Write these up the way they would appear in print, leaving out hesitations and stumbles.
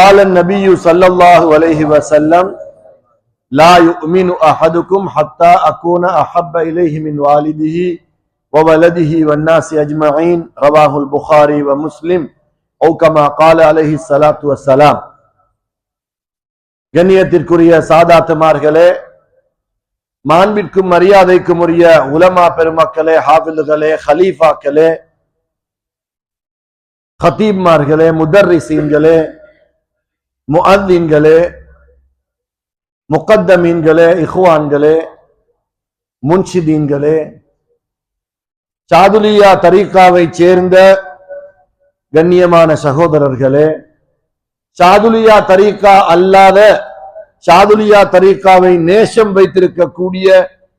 قال النبي صلى الله عليه وسلم لا يؤمن أحدكم حتى أكون أحب إليه من والده وولده والناس أجمعين رواه البخاري ومسلم أو كما قال عليه الصلاة والسلام. கண்ணியத்திற்குரிய சாதாத்துமார்களே, மாண்பிற்கும் மரியாதைக்கும் உரிய உலமா பெருமக்களே, ஹாஃபில்களே, ஹலீஃபாக்களே, ஹதீப்மார்களே, முதர்ரிசீன்களே, முஅத்தின்களே, முகத்தமீன்களே, இஹ்வான்களே, முன்ஷிதீன்களே, சாதுலியா தரீகாவை சேர்ந்த கண்ணியமான சகோதரர்களே, சாதுலியா தரீகா அல்லாத சாதுலியா தரீகாவை நேசம் வைத்திருக்கக்கூடிய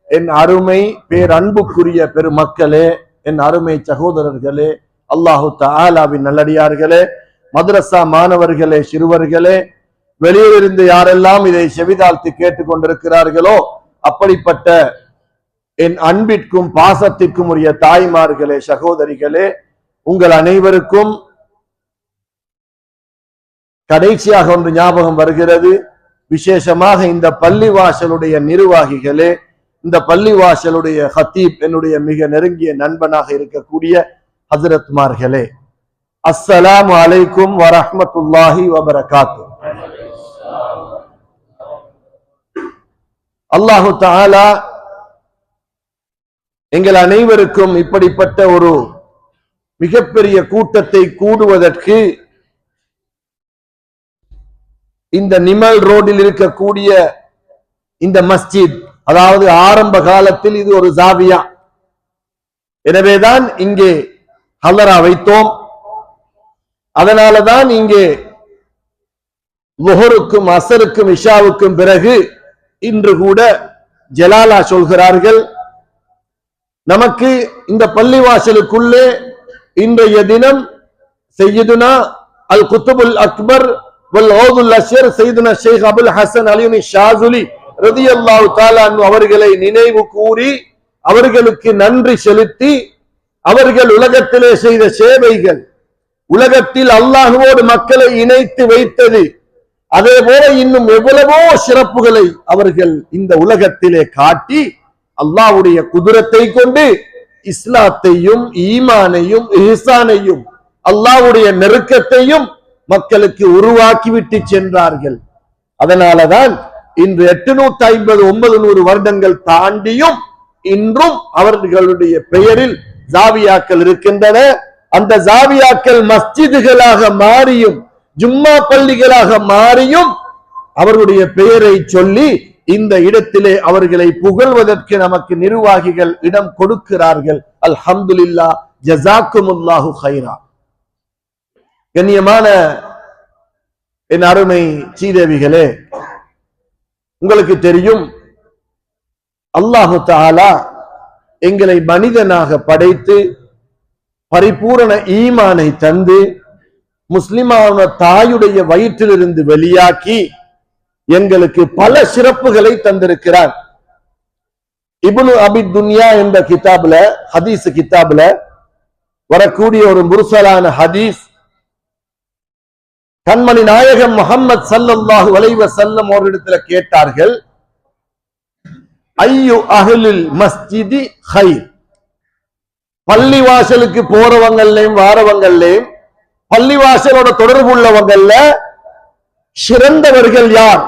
என் அருமை பேரன்புக்குரிய பெருமக்களே, என் அருமை சகோதரர்களே, அல்லாஹு தஆலாவின் நல்லடியார்களே, மதரசா மாணவர்களே, சிறுவர்களே, வெளியிலிருந்து யாரெல்லாம் இதை செவிதாழ்த்தி கேட்டுக் கொண்டிருக்கிறார்களோ அப்படிப்பட்ட என் அன்பிற்கும் பாசத்திற்கும் உரிய தாய்மார்களே, சகோதரிகளே, உங்கள் அனைவருக்கும் கடைசியாக ஒன்று ஞாபகம் வருகிறது. விசேஷமாக இந்த பள்ளிவாசலுடைய நிர்வாகிகளே, இந்த பள்ளிவாசலுடைய ஹத்தீப், என்னுடைய மிக நெருங்கிய நண்பனாக இருக்கக்கூடிய ஹஜ்ரத்மார்களே, அஸ்ஸலாமு அலைக்கும் வரஹ்மத்துல்லாஹி வபரகாத்துஹு. அல்லாஹு தஆலா எங்கள் அனைவருக்கும் இப்படிப்பட்ட ஒரு மிகப்பெரிய கூட்டத்தை கூடுவதற்கு இந்த நிமல் ரோடில் இருக்கக்கூடிய இந்த மஸ்ஜித், அதாவது ஆரம்ப காலத்தில் இது ஒரு ஜாவியா, எனவேதான் இங்கே ஹலரா வைத்தோம். அதனாலதான் இங்கே லுஹருக்கும் அசருக்கும் இஷாவுக்கும் பிறகு இன்று கூட ஜலாலா சொல்கிறார்கள். நமக்கு இந்த பள்ளிவாசலுக்குள்ளே இன்றைய தினம் சையதுனா அல் குத்துபுல் அக்பர் வல் ஓதுல் அஷ்ர் சையதுனா ஷேக் அபுல் ஹசன் அலி ஷாசுலி ரலியல்லாஹு தஆலா அன்ஹு அவர்களை நினைவு கூறி அவர்களுக்கு நன்றி செலுத்தி அவர்கள் உலகத்திலே செய்த சேவைகள், உலகத்தில் அல்லாஹ்வோடு மக்களை இணைத்து வைத்தது, அதே போல இன்னும் எவ்வளவோ சிறப்புகளை அவர்கள் இந்த உலகத்திலே காட்டி அல்லாஹ்வுடைய குதிரத்தை கொண்டு இஸ்லாத்தையும் ஈமானையும் இஹ்சானையும் அல்லாஹ்வுடைய நெருக்கத்தையும் மக்களுக்கு உருவாக்கிவிட்டு சென்றார்கள். அதனாலதான் இன்று 850-900 வருடங்கள் தாண்டியும் இன்றும் அவர்களுடைய பெயரில் ஜாவியாக்கள் இருக்கின்றன. அந்த ஜாவியாக்கள் மஸ்ஜிதுகளாக மாறியும் ஜும்மா பள்ளிகளாக மாறியும் அவர்களுடைய பெயரை சொல்லி இந்த இடத்திலே அவர்களை புகழ்வதற்கு நமக்கு நிர்வாகிகள் இடம் கொடுக்கிறார்கள். அல்ஹம்துலில்லாஹ், ஜஸாக்குமுல்லாஹு கைரா. கண்ணியமான என் அருமை சீதேவிகளே, உங்களுக்கு தெரியும் அல்லாஹு தஆலா எங்களை மனிதனாக படைத்து பரிபூரண ஈமானை தந்து முஸ்லிமான தாயுடைய வயிற்றிலிருந்து வெளியாக்கி எங்களுக்கு பல சிறப்புகளை தந்திருக்கிறார். இப்னு அபி துன்யா என்ற கிதாபுல, ஹதீஸ் கிதாபுல வரக்கூடிய ஒரு முர்சலான ஹதீஸ், கண்மணி நாயகம் முஹம்மது ஸல்லல்லாஹு அலைஹி வஸல்லம் அவர்களிடத்துல கேட்டார்கள், ஐயு அஹ்லில் மஸ்ஜிதி கைர், பள்ளிவாசலுக்கு போறவங்களையும் வாரவங்களையும் பள்ளிவாசலோட தொடர்பு உள்ளவங்கள்ல சிறந்தவர்கள் யார்?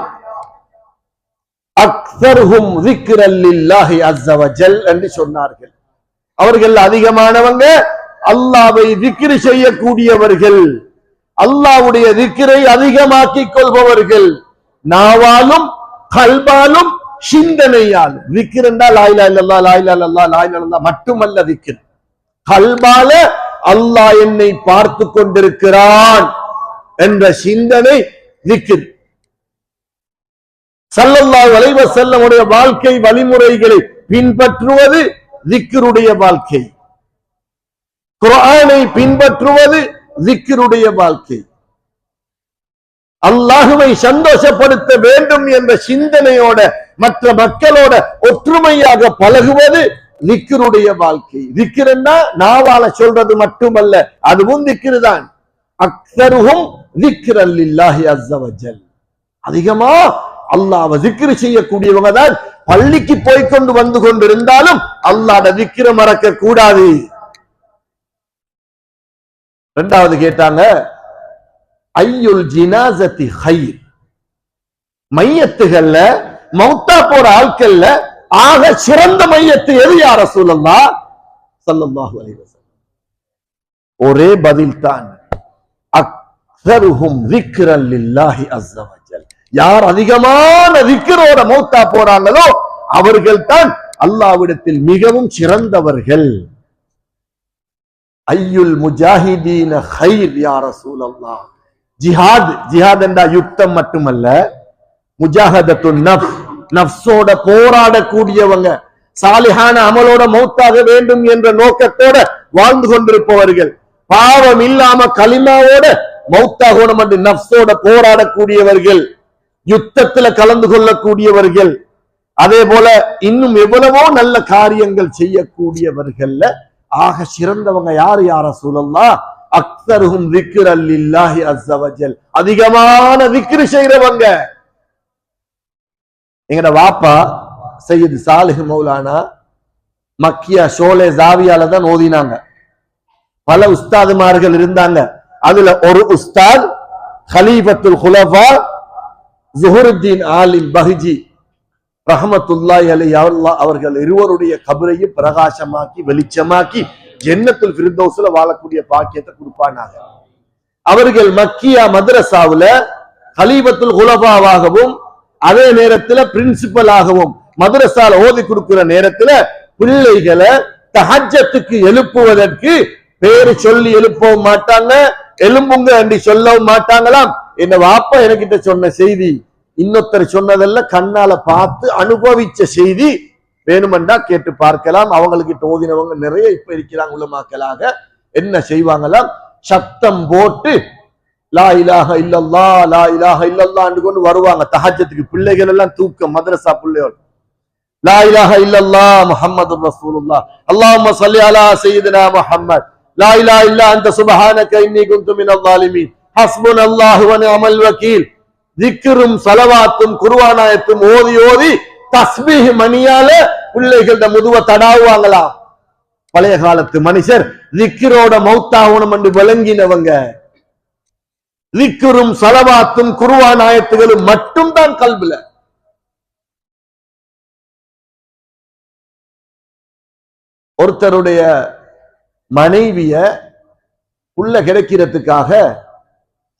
அக்ஸர்ஹும் ஸிக்ரன் லில்லாஹி அஸ்ஸ வஜல் என்று சொன்னார்கள். அவர்கள் அதிகமானவங்க அல்லாஹ்வை திக்ர் செய்யக்கூடியவர்கள், அல்லாஹ்வுடைய திக்ரை அதிகமாக்கிக் கொள்பவர்கள், நாவாலும் கல்பாலும் சிந்தனையால். திக்ர் என்றால் லா இலாஹா இல்லல்லாஹ், லா இலாஹா இல்லல்லாஹ், லா இலாஹா இல்லல்லாஹ் மட்டுமல்ல திக்ர். கல்பால அல்லாஹ் என்னை பார்த்து கொண்டிருக்கிறான் என்ற சிந்தனை திக்ர். ஸல்லல்லாஹு அலைஹி வஸல்லம் உடைய வாழ்க்கை வழிமுறைகளை பின்பற்றுவது திக்ருடைய வாழ்க்கை. குர்ஆனை பின்பற்றுவது திக்ருடைய வாழ்க்கை. அல்லாஹ்வை சந்தோஷப்படுத்த வேண்டும் என்ற சிந்தனையோட மற்ற மக்களோட ஒற்றுமையாக பழகுவது திக்ருடைய வாழ்க்கை. திக்ருன்னா நாவால சொல்றது மட்டுமல்ல, அதுவும் திக்ரு தான். அக்ஸருஹும் ذிக்ரன் லில்லாஹி அஸ்ஸ வஜல். அதிகமா அல்லாஹ்வை திக்ர் செய்யக்கூடியவங்க தான் பள்ளிக்கு போய்கொண்டு வந்து கொண்டிருந்தாலும் அல்லாஹ்ட திக்ர மறக்க கூடாது. இரண்டாவது கேட்டாங்க, ஐயுல் ஜினாஸத்தி கைர், மையத்துகள்ல மௌத்தா போற ஆட்கள்ல ஆக சிறந்த மையத்து எது யா ரசூலல்லாஹ் ஸல்லல்லாஹு அலைஹி வஸல்லம்? ஒரே பதில் தான், அக்ஸருஹும் ذிக்ரன் லில்லாஹி அஸ்ஸ வஜல். யார் அதிகமான திக்ரோட மௌத்தா போறாங்களோ அவர்கள் தான் அல்லாஹ்விடத்தில் மிகவும் சிறந்தவர்கள். ஐயுல் முஜாஹிதீன கைர் யா ரசூலல்லாஹ். ஜிஹாத், ஜிஹாத் என்றா யுத்தம் மட்டுமல்ல, முஜாஹதத்துன் நஃப்ஸ், நஃப்ஸோட போராடக்கூடியவங்க, சாலிஹான அமலோட மௌத்தாக வேண்டும் என்ற நோக்கத்தோட வாழ்ந்து கொண்டிருப்பவர்கள், பாவம் இல்லாம கலிமாவோட மௌத்தாகணும் என்று நஃப்ஸோட போராடக்கூடியவர்கள், யுத்தத்துல கலந்து கொள்ளக்கூடியவர்கள், அதே போல இன்னும் எவ்வளவோ நல்ல காரியங்கள் செய்யக்கூடியவர்கள்ல ஆக சிறந்தவங்க யார் யா ரசூலல்லாஹ்? அக்ஸருஹும் ذிக்ரன் லில்லாஹி அஸ்ஸ வஜல். அதிகமான திக்ர் செய்றவங்க. எங்கட வாப்பா சையது சாலிஹ் மௌலானா மக்கியா ஷோலே ஜாவியால தான் ஓதினாங்க. பல உஸ்தாதுமார்கள் இருந்தாங்க. அதுல ஒரு உஸ்தாத் கலீஃபத்துல் குலஃபா ஸுஹ்ருத்தீன் ஆலிம் பஹ்ஜி ரஹ்மத்துல்லாஹி அலைஹி அவர்கள் இருவருடைய கபரையும் பிரகாசமாக்கி வெளிச்சமாக்கி ஜன்னத்துல் ஃபிர்தௌஸ்ல வாழக்கூடிய பாக்கியத்தை கொடுப்பானாங்க. அவர்கள் மக்கியா மദ്രസാவுல கலீஃபத்துல் குலஃபாவாகவும் அதே நேரத்துல பிரின்சிபலாகவும் மദ്രസാல ஓதி கொடுக்கிற நேரத்துல பிள்ளைகளை தஹஜ்ஜத்துக்கு எழுப்புவதற்கு பேரு சொல்லி எழுப்பவும் மாட்டாங்க, எலும்புங்க என்று சொல்லவும் மாட்டாங்களாம். என்ன வாப்பா எனக்கிட்ட சொன்ன செய்தி, இன்னொருத்தர் சொன்னதல்ல, கண்ணால பார்த்து அனுபவிச்ச செய்தி. வேணுமெண்டா கேட்டு பார்க்கலாம். அவங்களுக்கு ஓதினவங்க நிறைய இப்ப இருக்கிறாங்க உலமாக்களாக. என்ன செய்வாங்களாம், சத்தம் போட்டு லா இலாஹ இல்லல்லாஹ் லா இலாஹ இல்லல்லாஹ் என்று கொண்டு வருவாங்க தஹஜ்ஜத்துக்கு. பிள்ளைகள் எல்லாம் தூக்கம், மദ്രസா பிள்ளைகள். லா இலாஹ இல்லல்லாஹ் முஹம்மதுர் ரசூலுல்லாஹ் அல்லாஹும்ம ஸல்லி அலா சய்யிதினா முஹம்மத் லா இலாஹ இல்லா அன்த சுப்ஹானக இன்னி குன்து மினல் ஸாலிமீன் ஹஸ்புனல்லாஹு வ நிஅமல் வகீல். திக்ரும் ஸலவாத்தும் குர்ஆனாயத்தும் ஓதி ஓதி தஸ்பீஹ் மணியால பிள்ளைகளோட முதுவ தடாவுவாங்களாம். பழைய காலத்து மனுஷர் திக்ரோட மௌத்தாகணும் என்று விளங்கினவங்க. திக்ரும் ஸலவாத்தும் குர்ஆனாயத்துகளும் மட்டும் தான் கல்புல. ஒருத்தருடைய மனைவிய புள்ள கிடைக்கிறதுக்காக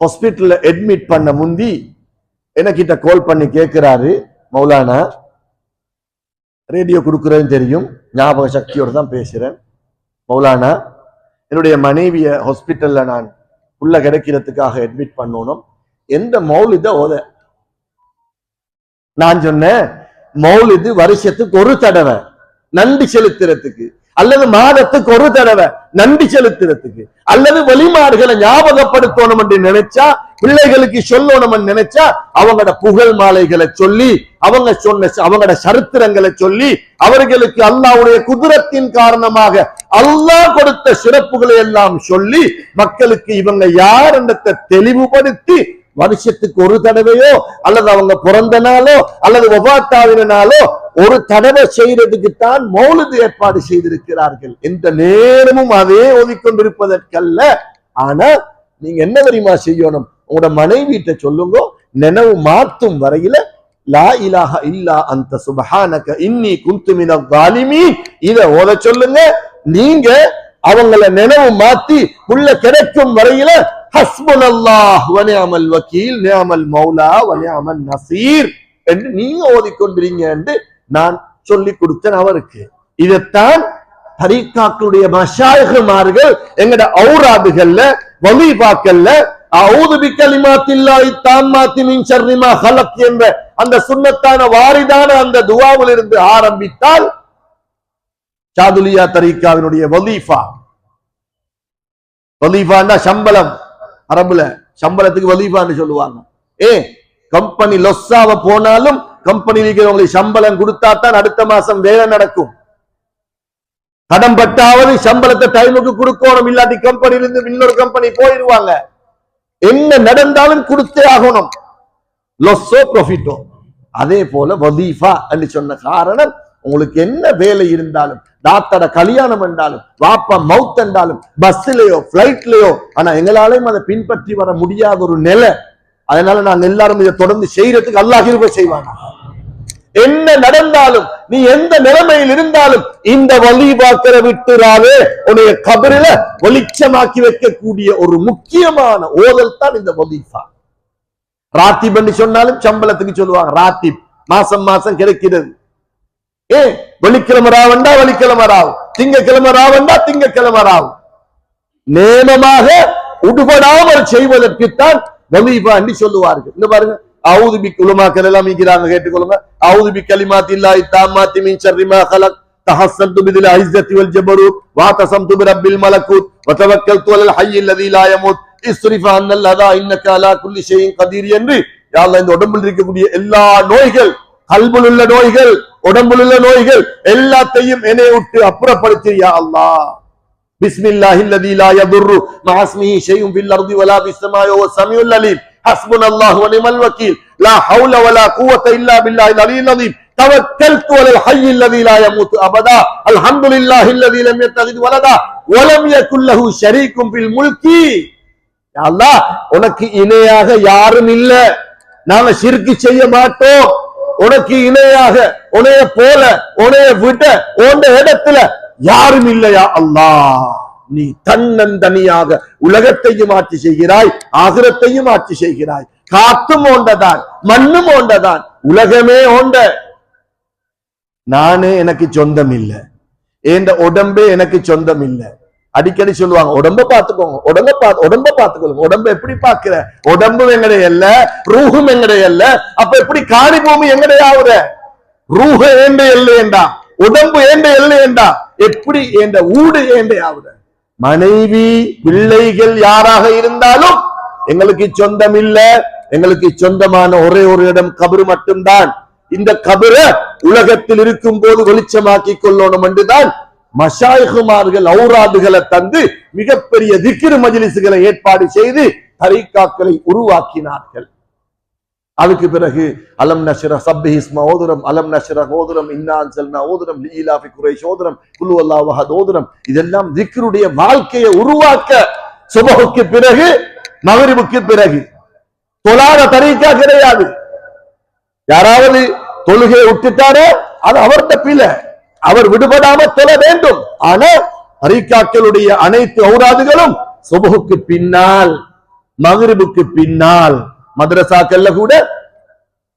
ஹாஸ்பிட்டல்ல அட்மிட் பண்ண முந்தி எனக்கிட்ட கால் பண்ணி கேட்கிறாரு, மௌலானா ரேடியோ கொடுக்குறதுன்னு தெரியும், ஞாபக சக்தியோட தான் பேசுறேன். மௌலானா என்னுடைய மனைவிய ஹாஸ்பிட்டல்ல நான் புள்ள கிடைக்கிறதுக்காக அட்மிட் பண்ணணும், எந்த மௌலித ஓத? நான் சொன்னேன், மௌலிது வருஷத்துக்கு ஒரு தடவை நன்றி செலுத்துறதுக்கு, அல்லது மாதத்துக்கு ஒரு தடவை நன்றி செலுத்துறதுக்கு, அல்லது வழிமாடுகளை ஞாபகப்படுத்தணும் என்று நினைச்சா, பிள்ளைகளுக்கு சொல்லணும் நினைச்சா அவங்களோட புகழ் மாலைகளை சொல்லி, அவங்க சொன்ன அவங்களோட சரித்திரங்களை சொல்லி, அவர்களுக்கு அல்லாஹ்வுடைய குதிரத்தின் காரணமாக அல்லாஹ் கொடுத்த சிறப்புகளை எல்லாம் சொல்லி, மக்களுக்கு இவங்க யார் என்றதை தெளிவுபடுத்தி வருஷத்துக்கு ஒரு தடவையோ அல்லது அவங்க பிறந்த நாளோ அல்லது வஃபாத்தாவினாலோ ஒரு தடவை செய்யறதுக்கு தான் மௌலிது ஏற்பாடு செய்திருக்கிறார்கள். எந்த நேரமும் அதே ஓதிக்கொண்டிருப்பதற்கல்ல. ஆனா நீங்க என்ன தெரியுமா செய்யணும், உங்களோட மனைவிட்ட சொல்லுங்க, நினைவு மாற்றும் வரையில லா இலாஹ இல்லா அன்த சுப்ஹானக இன்னி குன்து மினல் ஸாலிமீன் இத ஓத சொல்லுங்க. நீங்க அவங்கள நினைவு மாத்தி உள்ள கிடைக்கும் வரையில ஹஸ்புனல்லாஹ் வ நிஅமல் வகீல் நிஅமல் மௌலா வ நிஅமன் நசீர் என்று நீங்க ஓதிக்கொண்டிருங்க என்று நான் சொல்லி கொடுத்தேன் அவருக்கு. இதைத்தான் தரீக்காக்களுடைய மஷாயிஹ்மார்கள் எங்கட ஔராதுகள்ல வலீஃபாக்கள்ல அஊது பிகலிமாத்தில்லாஹி தாம்மாத்தி மின் ஷர்ரி மா ஹலக் என்ற அந்த சுன்னத்தான வாரிதான அந்த துஆவில் இருந்து ஆரம்பித்தால் சாதுலியா தரீக்காவினுடைய வலீஃபா. வலீஃபான்னா சம்பளம், அரபுல சம்பளத்துக்கு வலீஃபான்னு சொல்லுவாங்க. கம்பெனி லொஸ்ஸாவ போனாலும் கம்பெனியில் இருக்கிறவங்களுக்கு சம்பளம் கொடுத்தா தான் அடுத்த மாசம் வேலை நடக்கும். கடன் பட்டாவது சம்பளத்தை டைமுக்கு கொடுக்கணும், இல்லாட்டி கம்பெனியிலிருந்து இன்னொரு கம்பெனி போயிடுவாங்க. என்ன நடந்தாலும் கொடுத்தே ஆகணும், லொஸோ ப்ராஃபிட்டோ. அதே போல வதீஃபா என்று சொன்ன காரணம், உங்களுக்கு என்ன வேலை இருந்தாலும், டாக்டர கல்யாணம் என்றாலும், வாப்பா மவுத் என்றாலும், பஸ்லயோ பிளைட்லயோ, ஆனா எங்களாலையும் அதை பின்பற்றி வர முடியாத ஒரு நிலை. அதனால நாங்க எல்லாரும் இதை தொடர்ந்து செய்யறதுக்கு அல்லாஹ் கிருபை செய்வாங்க. என்ன நடந்தாலும், நீ எந்த நிலைமையில் இருந்தாலும், இந்த வலிபாக்கிற விட்டுறாவே உன்னுடைய கபரில வெளிச்சமாக்கி வைக்கக்கூடிய ஒரு முக்கியமான ஓதல் தான் இந்த வலீஃபா. ராத்திப் என்று சொன்னாலும் சம்பளத்துக்கு சொல்லுவாங்க, ராத்திப் மாசம் மாசம் கிடைக்கிறது. வெள்ளிக்கிழமை ராவண்டா வெள்ளிக்கிழமை ராவும், திங்கக்கிழமை ராவண்டா திங்கக்கிழமை ராவும். நேமமாக உடுபடாமல் செய்வதற்குத்தான் வலீஃபா என்று சொல்லுவார்கள். இந்த பாருங்க, அவுது பி உலமாக்கள் எல்லாம் இருக்கிறாங்க, கேட்டுக்கொள்ளுங்க. அவுது பி கலிமாத்தில்லாஹி தாம்மாத்தி மின் ஷர்ரி மா ஹலக், தஹஸ்ஸன்து பில் இஸ்ஸத்தி வல் ஜபரூத், வா தஸம்து பி ரப்பில் மலக்கூத், வ தவக்கல்து அலல் ஹய்யில் லதீ லா யமூத், இஸ்ரிஃப் அன்னல் அதா இன்னக அலா குல்லி ஷைஇன் கதீர் என்று யா அல்லாஹ் இந்த உடம்பில் இருக்கக்கூடிய எல்லா நோய்கள், கல்பில் உள்ள நோய்கள், உடம்பில் உள்ள நோய்கள் எல்லாத்தையும் என்னை விட்டு அப்புறப்படுத்தி யா அல்லாஹ். பிஸ்மில்லாஹில் லதீ லா யதுர்ரு மஅ இஸ்மிஹி ஷைஉன் ஃபில் அர்தி வலா ஃபிஸ் ஸமாஇ வஹுவ ஸமீஉல் அலீம். ஹஸ்புனல்லாஹு வ நிஅமல் வக்கீல். லா ஹவுல வலா குவத இல்லா பில்லாஹில் அலிய்யில் அஸீம். தவக்கல்து அலல் ஹய்யில் லதீ லா யமூத் அபதா. அல்ஹம்துலில்லாஹில் லதீ லம் யத்தகித் வலதா வ லம் யகுல் லஹு ஷரீக்கும் ஃபில் முல்கி. யா அல்லாஹ், உனக்கு இணையாக யாரும் இல்ல, நாம ஷிர்க் செய்ய மாட்டோம். உனக்கு இணையாக, உன்னைய போல, உன்னைய விட உன்ன இடத்துல யாரும் இல்லையா அல்லாஹ். நீ தன்னந்தனியாக உலகத்தையும் ஆட்சி செய்கிறாய், ஆகிரத்தையும் ஆட்சி செய்கிறாய். காத்தும் ஓண்டதான், மண்ணும் ஓண்டதான், உலகமே ஓண்ட. நானே எனக்கு சொந்தம் இல்லை, என் உடம்பே எனக்கு சொந்தம் இல்லை. அடிக்கடி சொல்லுவாங்க, உடம்ப பாத்துக்கோங்க, உடம்ப பாத்துக்கோங்க. உடம்ப எப்படி பாக்குற? உடம்பு எங்கடைய அல்ல, ரூஹும் எங்கடைய அல்ல. அப்ப எப்படி காணி பூமி எங்கடையாவுற? ரூஹு ஏண்ட இல்லையண்டா, உடம்பு ஏண்ட இல்லையண்டா, எப்படி ஏண்ட ஊடு ஏண்டையாவுற? மனைவி பிள்ளைகள் யாராக இருந்தாலும் எங்களுக்கு சொந்தம் இல்ல. எங்களுக்கு சொந்தமான ஒரே ஒரு இடம் கபரு மட்டும்தான். இந்த கபர உலகத்தில் இருக்கும் போது வெளிச்சமாக்கி கொள்ளணும் என்றுதான் மஷாயிகுமார்கள் ஔராதுகளை தந்து மிகப்பெரிய திக்ர் மஜ்லிஸ்களை ஏற்பாடு செய்து தரீக்காக்களை உருவாக்கினார்கள். அதுக்கு பிறகு அலம் நஷ்ரஹ் சப்பிஹ் இஸ்ம ஓதுரம், அலம் நஷ்ரஹ் ஓதுரம், இன்னா அன்ஸல்னா ஓதுரம், லீலாஃபி குரைஷ் ஓதுரம், குல் வல்லாஹு அஹத் ஓதுரம். இதெல்லாம் திக்ருடைய வாழ்க்கையை உருவாக்க சுபஹுக்கு பிறகு மக்ரிபுக்கு பிறகு தொழாத தரீக்கா கிடையாது. யாராவது தொழுகையை விட்டுட்டாரோ அது அவர்கிட்ட பிழை, அவர் விடுபடாம தொழ வேண்டும். ஆனா தரீக்காக்களுடைய அனைத்து ஔராதுகளும் சுபஹுக்கு பின்னால், மக்ரிபுக்கு பின்னால். மதரசாக்கள்ல கூட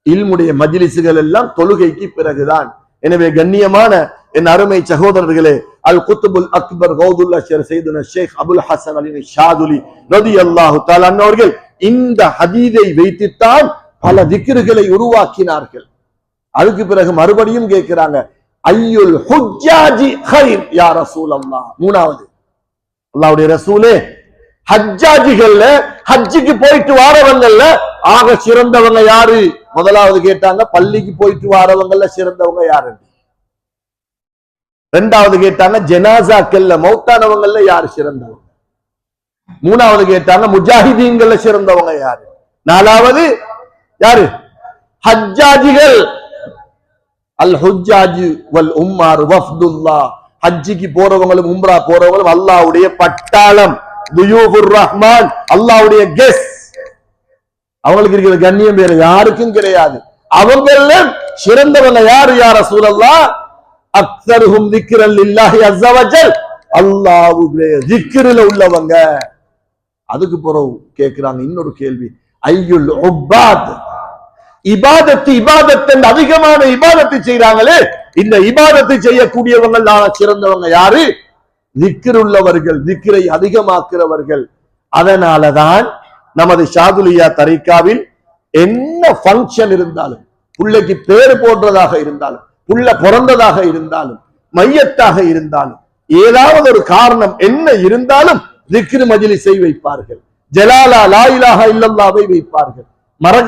இல்முடைய மஜ்லிஸ்கள் எல்லாம் தொழுகைக்கு பிறகுதான். எனவே கண்ணியமான என் அருமை சகோதரர்களே, அல் குத்துபுல் அக்பர் கௌதுல்லா சையதுனா ஷேக் அபுல் ஹசன் அலி ஷாதுலி ரலியல்லாஹு தஆலா அவர்கள் இந்த ஹதீஸை வைத்துத்தான் பல திக்ருகளை உருவாக்கினார்கள். அதுக்கு பிறகு மறுபடியும் கேட்கிறாங்க, ஐயுல் ஹுஜ்ஜாஜி கைர் யா ரசூலல்லாஹ். மூணாவது, அல்லாஹ்வுடைய ரசூலே, ஹஜ்ஜாஜிகள்ல, ஹஜ்ஜுக்கு போயிட்டு வாரவங்கல்ல ஆக சிறந்தவங்க யாரு? முதலாவது கேட்டாங்க, பள்ளிக்கு போயிட்டு வாரவங்கல்ல சிறந்தவங்க யாரு? ரெண்டாவது கேட்டாங்க, ஜனாசாக்கள்ல மௌத்தானவங்கல்ல யாரு சிறந்தவங்க? மூணாவது கேட்டாங்க, முஜாஹிதீன்கள்ல சிறந்தவங்க யாரு? நாலாவது யாரு? ஹஜ்ஜாஜிகள். அல் ஹுஜ்ஜாஜி வல் உம்மார் வஃப்துல்லாஹ். ஹஜ்ஜிக்கு போறவங்களும் உம்ரா போறவங்களும் அல்லாஹ்வுடைய பட்டாளம், துயூஃபுர் ரஹ்மான், அல்லாஹ்வுடைய கெஸ்ட். அவங்களுக்கு இருக்கிற கண்ணியம் வேற யாருக்கும் கிடையாது. அவங்கள சிறந்தவங்க யாரு யா ரசூலல்லாஹ்? அக்ஸருஹும் திக்ரன் லில்லாஹி அஸ்ஸ வஜல், அல்லாஹ்வுடைய திக்ரில உள்ளவங்க. அதுக்கு பிறகு கேக்குறாங்க இன்னொரு கேள்வி, ஐயுல் உப்பாத். இபாதத்து இபாதத் என்று அதிகமான இபாதத்தை செய்றாங்களே, இந்த இபாதத்தை செய்யக்கூடியவங்க சிறந்தவங்க யாரு? திக்ர் உள்ளவர்கள், திக்ரை அதிகமாக்குறவர்கள். அதனாலதான் நமது ஷாதுலியா தரீக்காவில் என்ன ஃபங்க்ஷன் இருந்தாலும், பிள்ளைக்கு பேரு போடுறதாக இருந்தாலும், புள்ள பிறந்ததாக இருந்தாலும், மையத்தாக இருந்தாலும், ஏதாவது ஒரு காரணம் என்ன இருந்தாலும் திக்ர் மஜ்லிஸை வைப்பார்கள். ஜலாலா லா இலாஹா இல்லல்லாஹ்வை வைப்பார்கள்.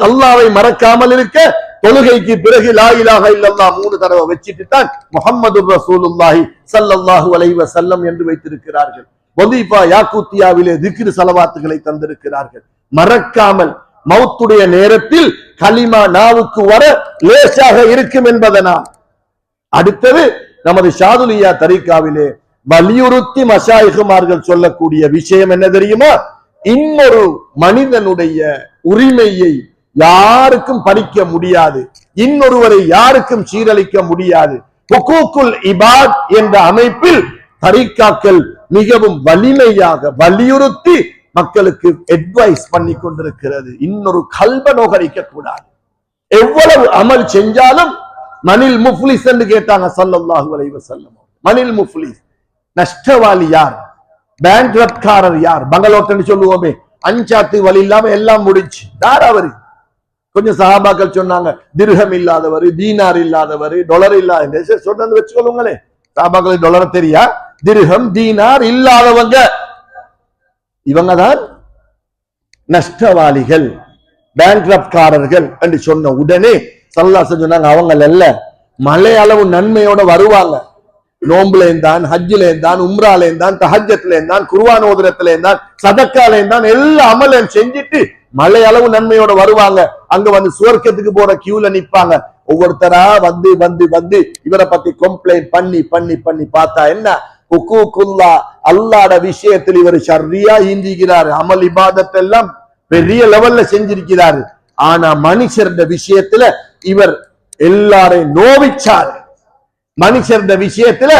அல்லாஹ்வை மறக்காமல் இருக்க தொழுகைக்கு பிறகு லா இலாஹா இல்லல்லாஹ் 3 தடவை வச்சிட்டு தான் முஹம்மது ரசூலுல்லாஹி ஸல்லல்லாஹு அலைஹி வஸல்லம் என்று வைத்திருக்கிறார்கள். வதீஃபா யாக்கூத்தியாவிலே திக்ர் ஸலவாத்துகளை தந்திருக்கிறார்கள். மறக்காமல் மௌத்துடைய நேரத்தில் கலிமா நாவுக்கு வர லேசாக இருக்கும் என்பதனால். அடுத்தது நமது ஷாதுலியா தரீகாவிலே வலியுறுத்தி மஷாயிகுமார்கள் சொல்லக்கூடிய விஷயம் என்ன தெரியுமா? இன்னொரு மனிதனுடைய உரிமையை யாருக்கும் பறிக்க முடியாது, இன்னொருவரை யாருக்கும் சீரழிக்க முடியாது. ஹுகூக்குல் இபாத் என்ற அமைப்பில் தரீகாக்கள் மிகவும் வலிமையாக வலியுறுத்தி மக்களுக்கு அட்வைஸ் பண்ணி கொண்டிருக்கிறது. இன்னொரு கல்ப நோகரிக்க கூடாது. எவ்வளவு அமல் செஞ்சாலும் மனில் முஃப்லிஸ் என்று கேட்டாங்க ஸல்லல்லாஹு அலைஹி வஸல்லம். மனில் முஃப்லிஸ், நஷ்டவாளி யார், பேங்க்ரப்ட்காரர் யார்? பங்களோட்டன்னு சொல்லுவோமே, அஞ்சாத்து வழி இல்லாம எல்லாம் முடிச்சு யார் அவரு? கொஞ்சம் சஹாபாக்கள் சொன்னாங்க, திர்ஹம் இல்லாதவர், தீனார் இல்லாதவர், டாலர் இல்லாத சொன்னது வச்சுக்கொள்ளுங்களே. சஹாபாக்களுக்கு டாலர் தெரியா? திர்ஹம் தீனார் இல்லாதவங்க இவங்கதான் நஷ்டவாளிகள், பேங்க்ரப்ட்காரர்கள் என்று சொன்ன உடனே ஸல்லல்லாஹு அலைஹி சொன்னாங்க, அவங்க அல்ல, மலை அளவு நன்மையோட வருவாங்க. நோம்புல இருந்தான், ஹஜ்ஜில இருந்தான், உம்ரால இருந்தான், தஹஜ்ஜத்ல இருந்தான், குர்ஆன் ஓதுறதுல இருந்தான், சதக்கால இருந்தான், எல்லா அமலையும் செஞ்சுட்டு மலை அளவு நன்மையோட வருவாங்க. அங்க வந்து சுவர்க்கத்துக்கு போற கியூல நிப்பாங்க. ஒவ்வொருத்தரா வந்து வந்து வந்து இவரை பத்தி கம்ப்ளைண்ட் பண்ணி பண்ணி பண்ணி பார்த்தா என்ன, ஹுகூக்குல்லா அல்லாஹ்ட விஷயத்தில் இவர் ஷர்ரியா ஈந்திக்கிறார், அமல் இபாதத் எல்லாம் பெரிய லெவல்ல செஞ்சிருக்கிறாரு. ஆனா மனுஷருடைய விஷயத்துல இவர் எல்லாரையும் நோவிச்சார், மனுஷருடைய விஷயத்துல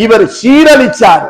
இவர் சீரழிச்சார்.